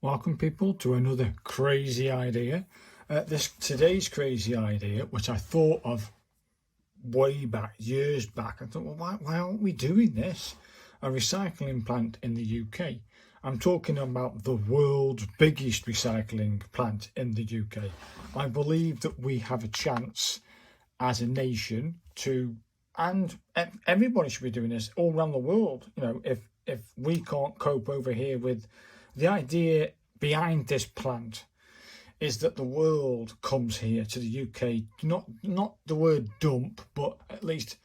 Welcome people to another crazy idea. Today's crazy idea, which I thought of way back, years back. I thought, well, why aren't we doing this? A recycling plant in the UK. I'm talking about the world's biggest recycling plant in the UK. I believe that we have a chance as a nation to, and everybody should be doing this all around the world. You know, if we can't cope over here with the idea behind this plant is that the world comes here to the UK, not the word dump, but at least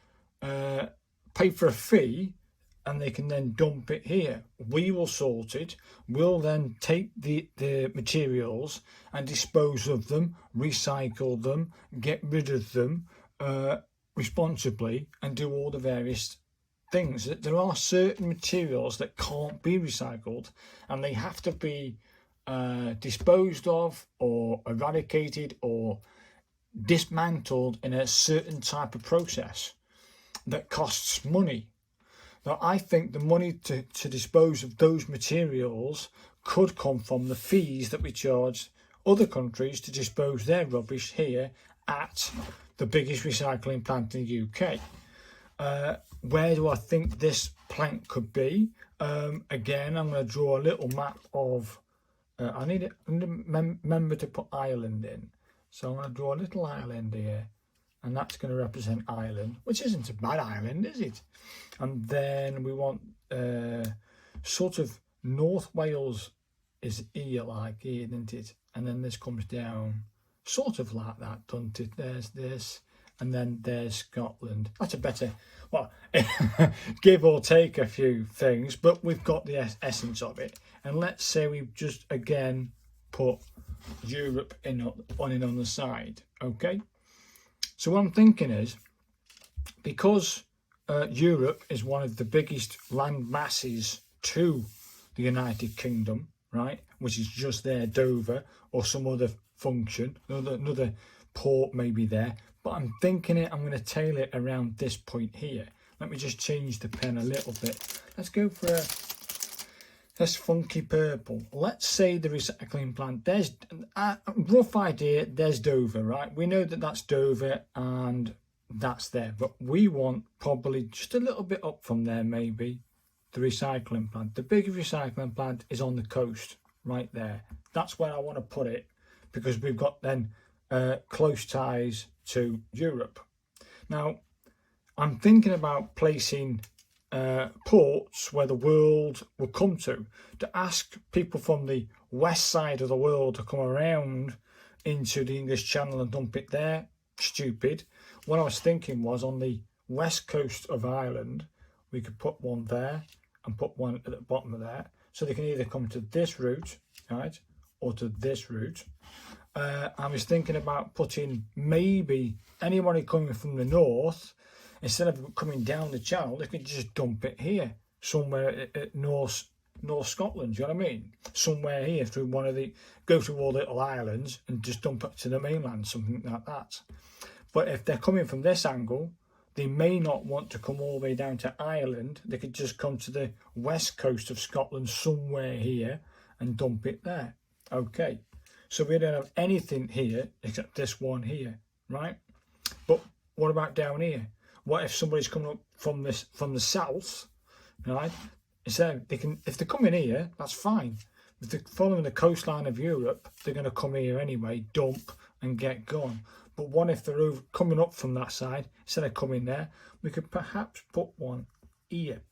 pay for a fee, and they can then dump it here. We will sort it. We'll then take the materials and dispose of them, recycle them, get rid of them responsibly, and do all the various things. That there are certain materials that can't be recycled, and they have to be disposed of or eradicated or dismantled in a certain type of process that costs money. Now, I think the money to dispose of those materials could come from the fees that we charge other countries to dispose their rubbish here at the biggest recycling plant in the UK. Where do I think this plant could be? Again, I'm going to draw a little map of I need to remember to put Ireland in. So I'm going to draw a little island here, and that's going to represent Ireland, which isn't a bad island, is it? And then we want sort of North Wales is here, like here, isn't it? And then this comes down sort of like that, doesn't it? There's this, and then there's Scotland. That's a better, well, give or take a few things, but we've got the essence of it. And let's say we just again put Europe on the side, okay? So what I'm thinking is, because Europe is one of the biggest land masses to the United Kingdom, right, which is just there, Dover, or some other function, another port maybe there, but I'm thinking I'm going to tailor it around this point here. Let me just change the pen a little bit. Let's go for this funky purple. Let's say the recycling plant, there's a rough idea, there's Dover, right? We know that that's Dover and that's there, but we want probably just a little bit up from there, maybe the recycling plant. The big recycling plant is on the coast, right there. That's where I want to put it, because we've got then close ties to Europe. Now, I'm thinking about placing ports where the world will come to ask people from the west side of the world to come around into the English Channel and dump it there. Stupid. What I was thinking was, on the west coast of Ireland, we could put one there and put one at the bottom of there, so they can either come to this route, right, or to this route. I was thinking about putting maybe anybody coming from the north, instead of coming down the channel, they could just dump it here, somewhere at North Scotland, do you know what I mean? Somewhere here through one of the, go through all the little islands and just dump it to the mainland, something like that. But if they're coming from this angle, they may not want to come all the way down to Ireland. They could just come to the west coast of Scotland, somewhere here, and dump it there. Okay, so we don't have anything here except this one here, right? But what about down here? What if somebody's coming up from the south, right? Instead, if they're coming here, that's fine. If they're following the coastline of Europe, they're going to come here anyway, dump and get gone. But what if they're coming up from that side, instead of coming there, we could perhaps put one here.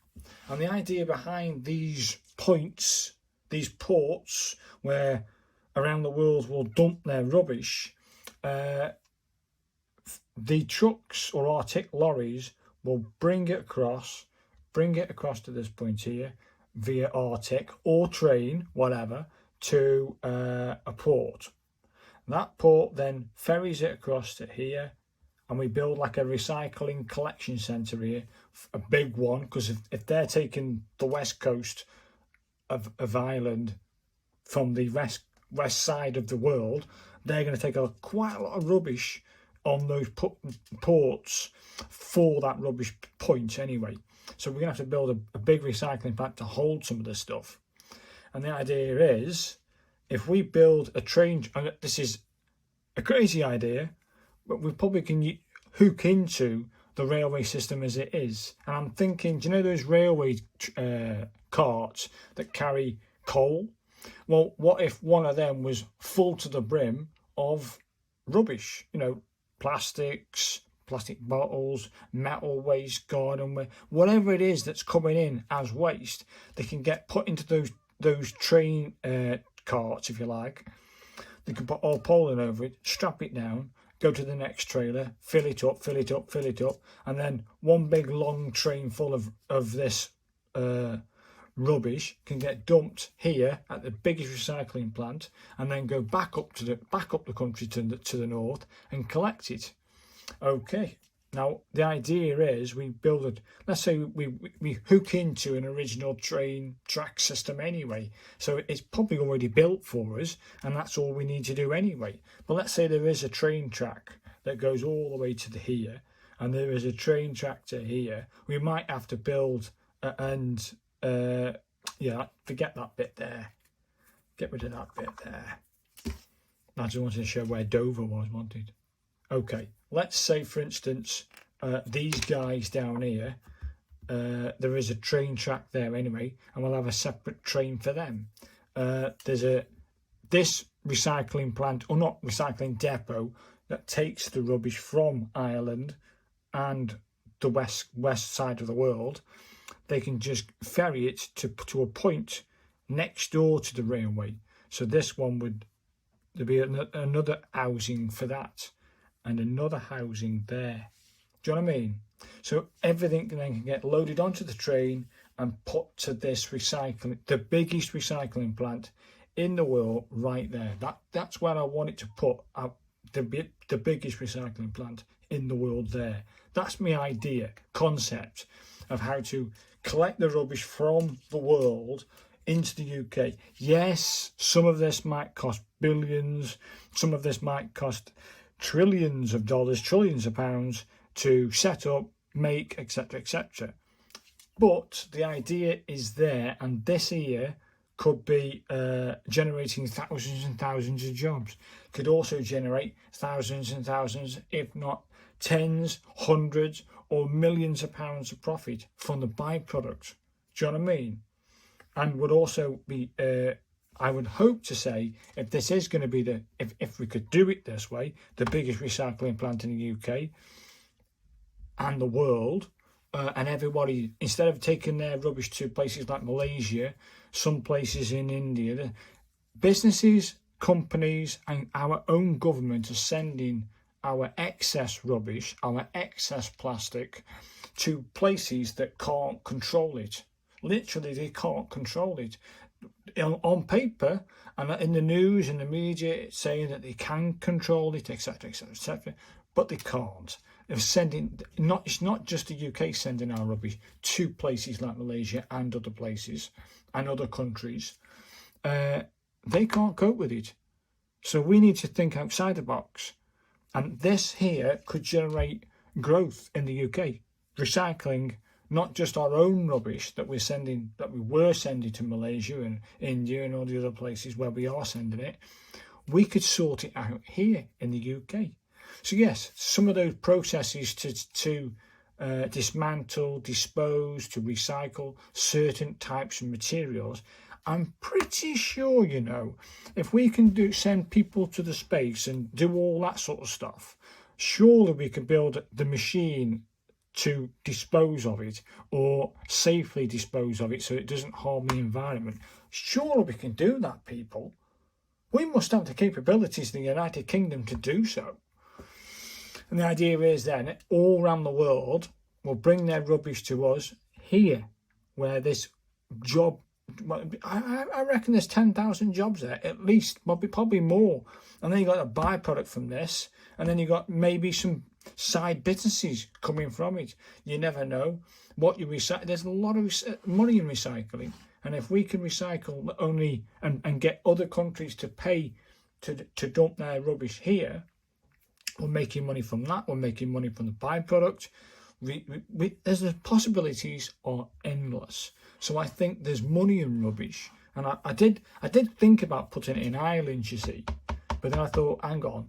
And the idea behind these points, these ports where around the world will dump their rubbish, the trucks or Arctic lorries will bring it across to this point here via Arctic or train, whatever, to a port. That port then ferries it across to here, and we build like a recycling collection centre here, a big one, because if they're taking the west coast of Ireland from the west side of the world, they're going to take quite a lot of rubbish on those ports for that rubbish point anyway. So we're going to have to build a big recycling plant to hold some of this stuff. And the idea is if we build a train, and this is a crazy idea, but we probably can hook into the railway system as it is. And I'm thinking, do you know those railway carts that carry coal? Well, what if one of them was full to the brim of rubbish, plastics, plastic bottles, metal waste, garden waste, whatever it is that's coming in as waste, they can get put into those train carts, if you like. They can put all pollen over it, strap it down, go to the next trailer, fill it up, and then one big long train full of this rubbish can get dumped here at the biggest recycling plant, and then go back up the country to the north and collect it. Okay, now the idea is we build it. Let's say we hook into an original train track system anyway, so it's probably already built for us, and that's all we need to do anyway. But let's say there is a train track that goes all the way to here, and there is a train track to here. We might have to build yeah, forget that bit there. Get rid of that bit there. I just wanted to show where Dover was, wanted. Okay, let's say, for instance, these guys down here, there is a train track there anyway, and we'll have a separate train for them. There's this recycling plant, or not recycling depot, that takes the rubbish from Ireland and the west side of the world. They can just ferry it to a point next door to the railway. So this one there'd be another housing for that, and another housing there. Do you know what I mean? So everything then can get loaded onto the train and put to this recycling, the biggest recycling plant in the world, right there. That's where I want it to put the biggest recycling plant in the world there. That's my idea, concept of how to collect the rubbish from the world into the UK. Yes, some of this might cost billions, some of this might cost trillions of dollars, trillions of pounds to set up, make, etc. But the idea is there, and this here could be generating thousands and thousands of jobs. Could also generate thousands and thousands, if not tens, hundreds, or millions of pounds of profit from the byproduct. Do you know what I mean? And would also be, I would hope to say, if this is going to be if we could do it this way, the biggest recycling plant in the UK and the world, and everybody, instead of taking their rubbish to places like Malaysia, some places in India, businesses, companies, and our own government are sending our excess rubbish, our excess plastic, to places that can't control it. Literally, they can't control it. On paper, and in the news and the media, it's saying that they can control it, etc., but they can't. They're sending, it's not just the UK sending our rubbish to places like Malaysia and other places and other countries. They can't cope with it. So we need to think outside the box. And this here could generate growth in the UK, recycling not just our own rubbish that we were sending to Malaysia and India and all the other places where we are sending it. We could sort it out here in the UK. So yes, some of those processes to dismantle, dispose, to recycle certain types of materials, I'm pretty sure, if we can send people to the space and do all that sort of stuff, surely we can build the machine to dispose of it, or safely dispose of it so it doesn't harm the environment. Surely we can do that, people. We must have the capabilities in the United Kingdom to do so. And the idea is then, all around the world will bring their rubbish to us here, where this job, I reckon there's 10,000 jobs there, at least, probably more. And then you got a byproduct from this, and then you got maybe some side businesses coming from it. You never know what you recycle. There's a lot of money in recycling, and if we can recycle only and get other countries to pay to dump their rubbish here, we're making money from that. We're making money from the byproduct. The possibilities are endless. So I think there's money in rubbish, And I did think about putting it in Ireland, you see, but then I thought, hang on,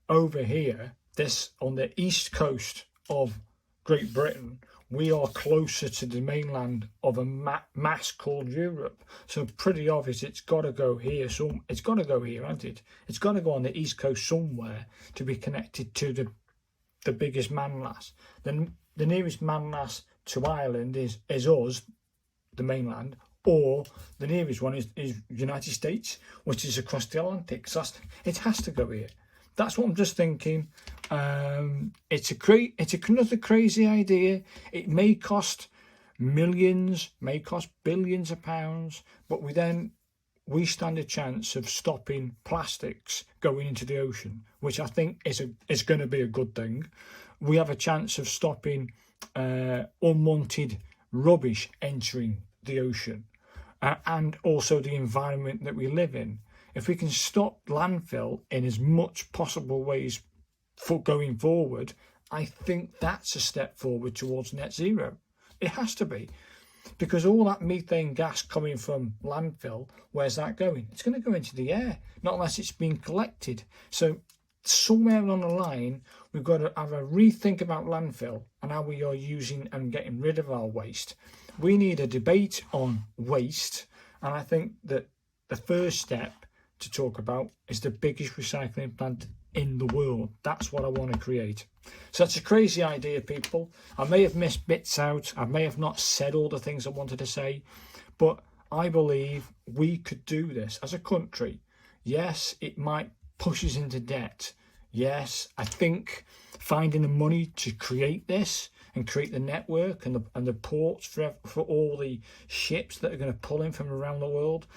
over here, this on the east coast of Great Britain, we are closer to the mainland of a mass called Europe. So pretty obvious it's got to go here. It's got to go here, hasn't it? It's got to go on the east coast somewhere to be connected to the biggest landmass. Then the nearest landmass to Ireland is us, the mainland, or the nearest one is United States, which is across the Atlantic. So it has to go here. That's what I'm just thinking. It's another crazy idea. It may cost millions, may cost billions of pounds, but we stand a chance of stopping plastics going into the ocean, which I think is going to be a good thing. We have a chance of stopping unwanted rubbish entering the ocean, and also the environment that we live in. If we can stop landfill in as much possible ways for going forward, I think that's a step forward towards net zero. It has to be, because all that methane gas coming from landfill, where's that going? It's going to go into the air, not unless it's being collected. So somewhere on the line, we've got to have a rethink about landfill and how we are using and getting rid of our waste. We need a debate on waste, and I think that the first step to talk about is the biggest recycling plant in the world. That's what I want to create. So that's a crazy idea, people. I may have missed bits out. I may have not said all the things I wanted to say, but I believe we could do this as a country. Yes, it might push us into debt. Yes, I think finding the money to create this and create the network and the ports for all the ships that are going to pull in from around the world,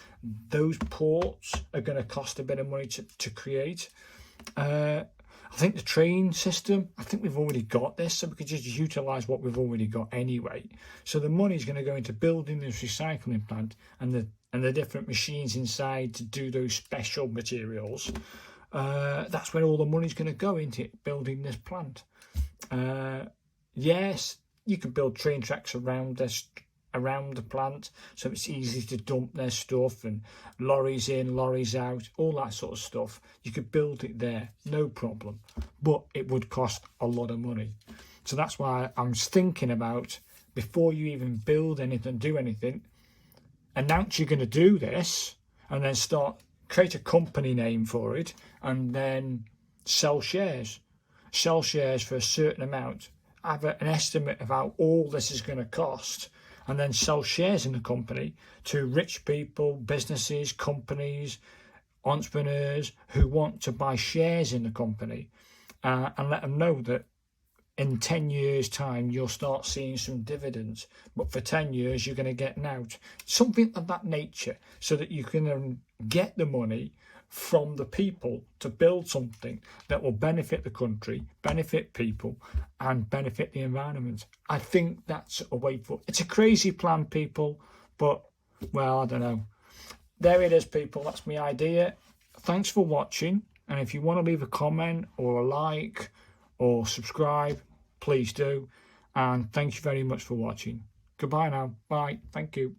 those ports are going to cost a bit of money to create. I think the train system, I think we've already got this, so we could just utilise what we've already got anyway. So the money's going to go into building this recycling plant and the different machines inside to do those special materials. That's where all the money's going to go into building this plant. Yes, you can build train tracks around the plant, so it's easy to dump their stuff, and lorries in, lorries out, all that sort of stuff. You could build it there, no problem, but it would cost a lot of money. So that's why I'm thinking about, before you even build anything, do anything, announce you're going to do this, and then create a company name for it, and then sell shares for a certain amount. Have an estimate of how all this is going to cost, and then sell shares in the company to rich people, businesses, companies, entrepreneurs who want to buy shares in the company, and let them know that in 10 years' time you'll start seeing some dividends, but for 10 years you're going to get an out. Something of that nature, so that you can get the money from the people to build something that will benefit the country, benefit people, and benefit the environment. I think that's a way forward. It's a crazy plan, people, but, well, I don't know. There it is, people. That's my idea. Thanks for watching, and if you want to leave a comment or a like or subscribe, please do, and thank you very much for watching. Goodbye now. Bye. Thank you.